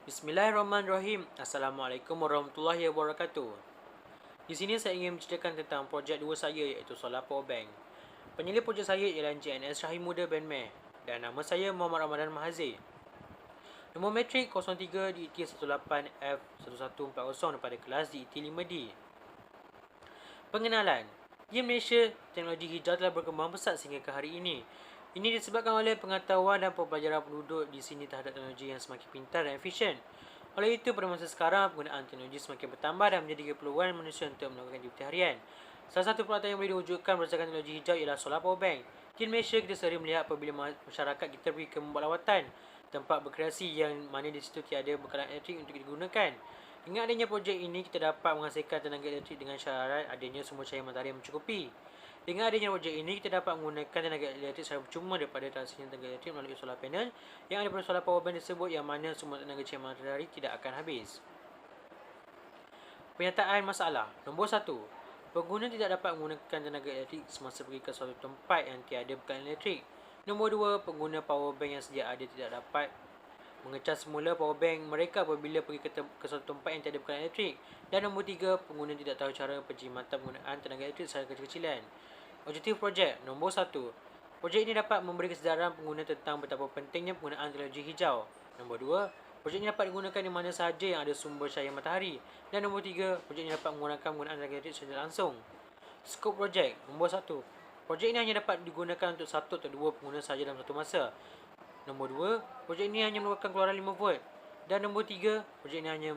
Bismillahirrahmanirrahim. Assalamualaikum warahmatullahi wabarakatuh. Di sini saya ingin menceritakan tentang projek dua saya iaitu solar power bank. Penyelidik projek saya ialah Encik NS Rahim Muda Ben Meh dan nama saya Muhammad Ramadan Mahazir. Nombor metrik 03 di IT18F1140 daripada kelas di IT5D. Pengenalan. Di Malaysia, teknologi hijau telah berkembang pesat sehingga ke hari ini. Ini disebabkan oleh pengetahuan dan pembelajaran penduduk di sini terhadap teknologi yang semakin pintar dan efisien. Oleh itu, pada masa sekarang, penggunaan teknologi semakin bertambah dan menjadi keperluan manusia untuk melakukan aktiviti harian. Salah satu peralatan yang boleh diwujudkan berdasarkan teknologi hijau ialah solar power bank. Di Malaysia, kita sering melihat apabila masyarakat kita pergi ke membuat lawatan, tempat berkreasi yang mana di situ tiada bekalan elektrik untuk digunakan. Dengan adanya projek ini, kita dapat menghasilkan tenaga elektrik dengan syarat adanya sumber cahaya matahari yang mencukupi. Dengan adanya projek ini, kita dapat menggunakan tenaga elektrik secara percuma daripada transmisi tenaga elektrik melalui solar panel yang ada pada solar power bank tersebut yang mana sumber tenaga cahaya matahari tidak akan habis. Penyataan masalah. Nombor 1. Pengguna tidak dapat menggunakan tenaga elektrik semasa pergi ke suatu tempat yang tiada bekalan elektrik. Nombor 2. Pengguna power bank yang sedia ada tidak dapat mengecas semula power bank mereka apabila pergi ke suatu tempat yang tiada bekalan elektrik. Dan nombor 3. Pengguna tidak tahu cara penjimatan penggunaan tenaga elektrik secara kecil-kecilan. Objektif projek. Nombor 1. Projek ini dapat memberi kesedaran pengguna tentang betapa pentingnya penggunaan teknologi hijau. Nombor 2. Projek ini dapat digunakan di mana sahaja yang ada sumber cahaya matahari. Dan nombor 3. Projek ini dapat menggunakan penggunaan tenaga elektrik secara langsung. Skop projek. Nombor 1. Projek ini hanya dapat digunakan untuk 1 atau 2 pengguna sahaja dalam satu masa. Nombor 2. Projek ini hanya merupakan keluaran 5 volt. Dan nombor 3. Projek ini hanya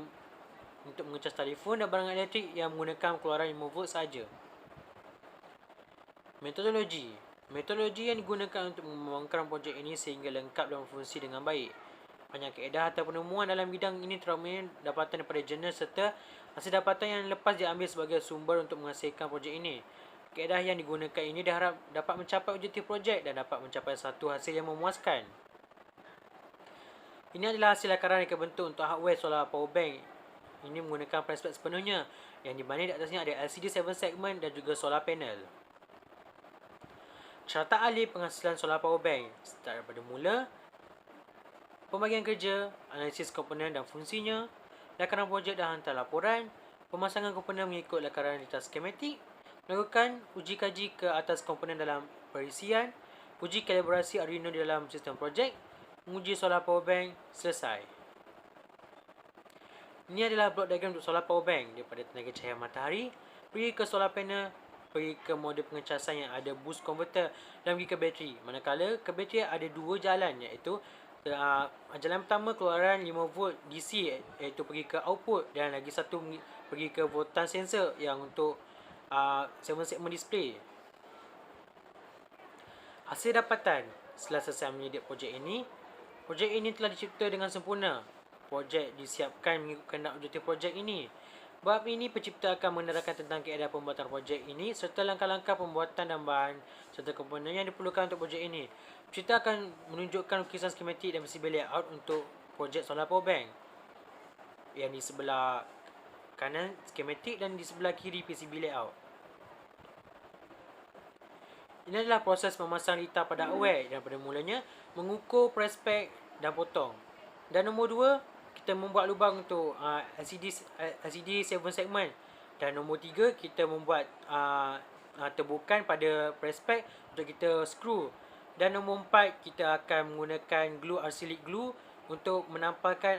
untuk mengecas telefon dan barang elektrik yang menggunakan keluaran 5 volt sahaja. Metodologi. Metodologi yang digunakan untuk mengembangkan projek ini sehingga lengkap dan berfungsi dengan baik. Banyak kaedah atau penemuan dalam bidang ini terutamanya dapatan daripada jurnal serta hasil dapatan yang lepas diambil sebagai sumber untuk menghasilkan projek ini. Kaedah yang digunakan ini diharap dapat mencapai objektif projek dan dapat mencapai satu hasil yang memuaskan. Ini adalah hasil lakaran yang bentuk untuk hardware solar power bank. Ini menggunakan prespek sepenuhnya yang di mana di atasnya ada LCD 7 segmen dan juga solar panel. Syaratan ahli penghasilan solar power bank. Start daripada mula, pembagian kerja, analisis komponen dan fungsinya, lakaran projek dan hantar laporan, pemasangan komponen mengikut lakaran data skematik, melakukan uji kaji ke atas komponen dalam perisian, uji kalibrasi Arduino di dalam sistem projek, menguji solar power bank, selesai. Ini adalah blok diagram untuk solar power bank daripada tenaga cahaya matahari, pergi ke solar panel, pergi ke modul pengecasan yang ada boost converter dan pergi ke bateri. Manakala ke bateri ada dua jalan iaitu jalan pertama keluaran 5 volt DC iaitu pergi ke output dan lagi satu pergi ke voltage sensor yang untuk 7 segmen display. Hasil dapatan setelah selesai menyedia projek ini telah dicipta dengan sempurna. Projek disiapkan mengikut kehendak objektif projek ini. Bab ini pencipta akan menerangkan tentang kaedah pembuatan projek ini serta langkah-langkah pembuatan dan bahan serta komponen yang diperlukan untuk projek ini. Pencipta akan menunjukkan lukisan skematik dan PCB layout untuk projek solar power bank. Yang di sebelah kanan skematik dan di sebelah kiri PCB layout. Ini adalah proses memasang litar pada hardware dan pada mulanya mengukur prespek dan potong. Dan nombor 2, kita membuat lubang untuk LCD 7 segmen. Dan nombor 3, kita membuat tebukan pada prespek untuk kita screw. Dan nombor 4, kita akan menggunakan glue acrylic glue untuk menampalkan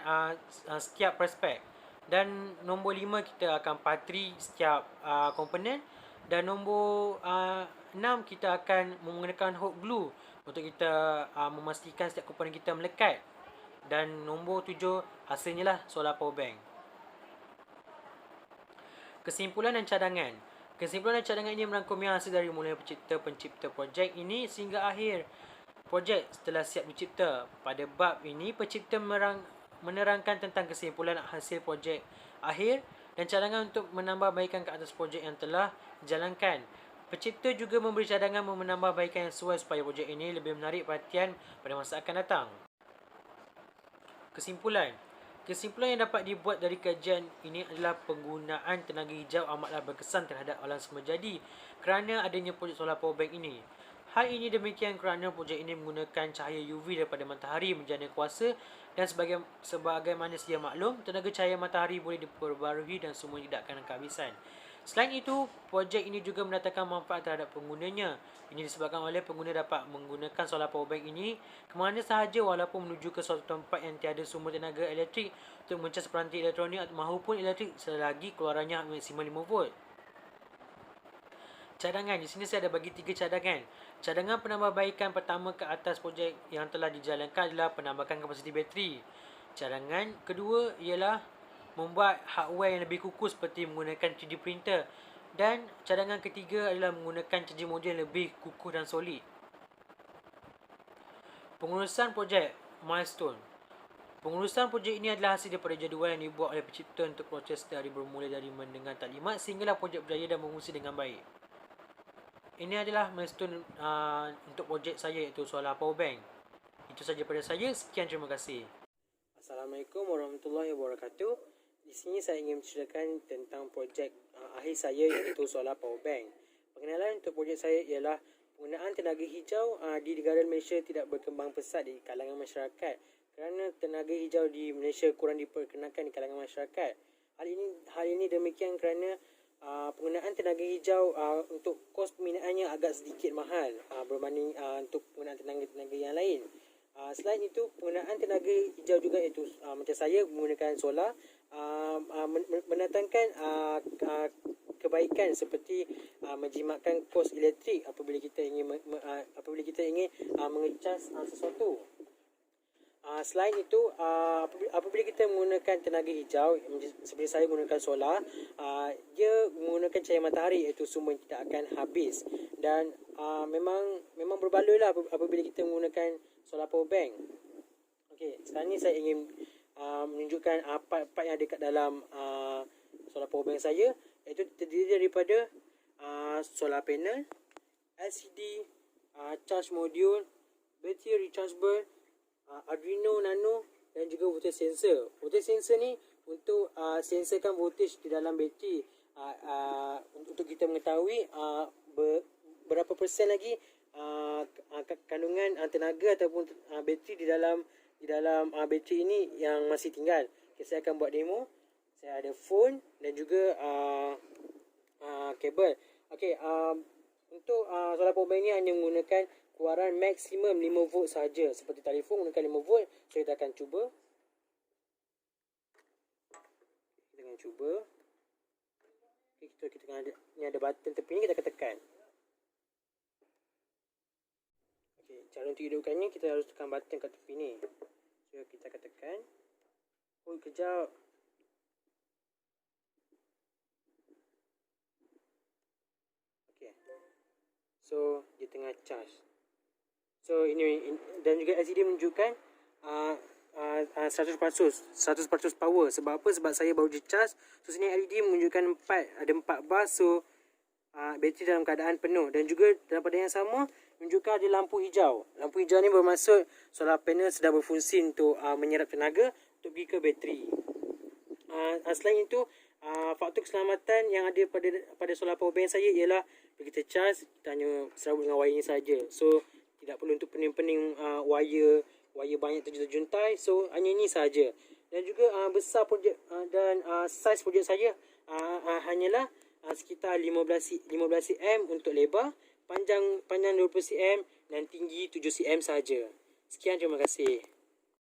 setiap prespek. Dan nombor 5, kita akan patri setiap komponen. Dan nombor 6, kita akan menggunakan hot glue untuk kita memastikan setiap komponen kita melekat. Dan nombor 7, hasilnya lah solar power bank. Kesimpulan dan cadangan. Kesimpulan dan cadangan ini merangkumi hasil dari mulai pencipta projek ini sehingga akhir projek setelah siap dicipta. Pada bab ini, pencipta menerangkan tentang kesimpulan hasil projek akhir dan cadangan untuk menambahbaikan ke atas projek yang telah dijalankan. Pencipta juga memberi cadangan menambahbaikan yang sesuai supaya projek ini lebih menarik perhatian pada masa akan datang. Kesimpulan. Kesimpulan yang dapat dibuat dari kajian ini adalah penggunaan tenaga hijau amatlah berkesan terhadap alam semesta jadi kerana adanya projek solar power bank ini. Hal ini demikian kerana projek ini menggunakan cahaya UV daripada matahari menjana kuasa, dan sebagaimana sedia maklum, tenaga cahaya matahari boleh diperbarui dan semua tidak akan kehabisan. Selain itu, projek ini juga mendatangkan manfaat terhadap penggunanya. Ini disebabkan oleh pengguna dapat menggunakan solar power bank ini ke mana sahaja walaupun menuju ke suatu tempat yang tiada sumber tenaga elektrik untuk mencas peranti elektronik maupun elektrik selagi keluarannya maksimum 5 volt. Cadangan. Di sini saya ada bagi 3 cadangan. Cadangan penambahbaikan pertama ke atas projek yang telah dijalankan adalah penambahan kapasiti bateri. Cadangan kedua ialah membuat hardware yang lebih kukuh seperti menggunakan 3D printer. Dan cadangan ketiga adalah menggunakan charging modul yang lebih kukuh dan solid. Pengurusan projek milestone. Pengurusan projek ini adalah hasil daripada jadual yang dibuat oleh pencipta untuk proses dari bermula dari mendengar taklimat sehinggalah projek berjaya dan berfungsi dengan baik. Ini adalah milestone untuk projek saya, iaitu solar power bank. Itu saja pada saya. Sekian, terima kasih. Assalamualaikum warahmatullahi wabarakatuh. Di sini saya ingin menceritakan tentang projek akhir saya, iaitu solar power bank. Pengenalan untuk projek saya ialah penggunaan tenaga hijau di negara Malaysia tidak berkembang pesat di kalangan masyarakat kerana tenaga hijau di Malaysia kurang diperkenalkan di kalangan masyarakat. Hal ini demikian kerana penggunaan tenaga hijau untuk kos pembinaannya agak sedikit mahal berbanding untuk penggunaan tenaga yang lain. Selain itu, penggunaan tenaga hijau juga iaitu macam saya menggunakan solar mendatangkan kebaikan seperti menjimatkan kos elektrik apabila kita ingin mengecas sesuatu. Selain itu, apabila kita menggunakan tenaga hijau seperti saya menggunakan solar, dia menggunakan cahaya matahari, iaitu sumber yang tidak akan habis, dan memang berbaloi lah apabila kita menggunakan solar power bank. Okey, sekarang ni saya ingin menunjukkan part-part yang ada kat dalam solar power bank saya, iaitu terdiri daripada solar panel, LCD, charge module, battery rechargeable, Arduino Nano dan juga voltage sensor. Voltage sensor ni untuk sensorkan voltage di dalam bateri untuk kita mengetahui berapa persen lagi kandungan tenaga ataupun bateri di dalam bateri ini yang masih tinggal. Okay, saya akan buat demo. Saya ada phone dan juga kabel. Okey, untuk solar power bank ni hanya menggunakan keluaran maksimum 5 volt sahaja. Seperti telefon menggunakan 5 volt. So kita akan cuba. Kita akan cuba. Okay, kita ada, ni ada button tepi ni, kita akan tekan. Okay, cara untuk hidupkannya kita harus tekan button kat tepi ni. So kita akan tekan. Oh, kejap. Okay. So dia tengah charge. So ini dan juga LCD menunjukkan 100% power. Sebab apa? Sebab saya baru charge. So sini LED menunjukkan 4 bar. So bateri dalam keadaan penuh. Dan juga dalam pada yang sama menunjukkan ada lampu hijau. Lampu hijau ni bermaksud solar panel sedang berfungsi untuk menyerap tenaga untuk pergi ke bateri. Selain itu, faktor keselamatan yang ada pada solar power bank saya ialah bila kita charge, kita hanya serabut dengan wire ni saja. So tidak perlu untuk pening-pening wire banyak terjuntai. So hanya ini saja. Dan juga besar projek dan saiz projek saya hanyalah sekitar 15 cm untuk lebar, panjang 20 cm dan tinggi 7 cm saja. Sekian, terima kasih.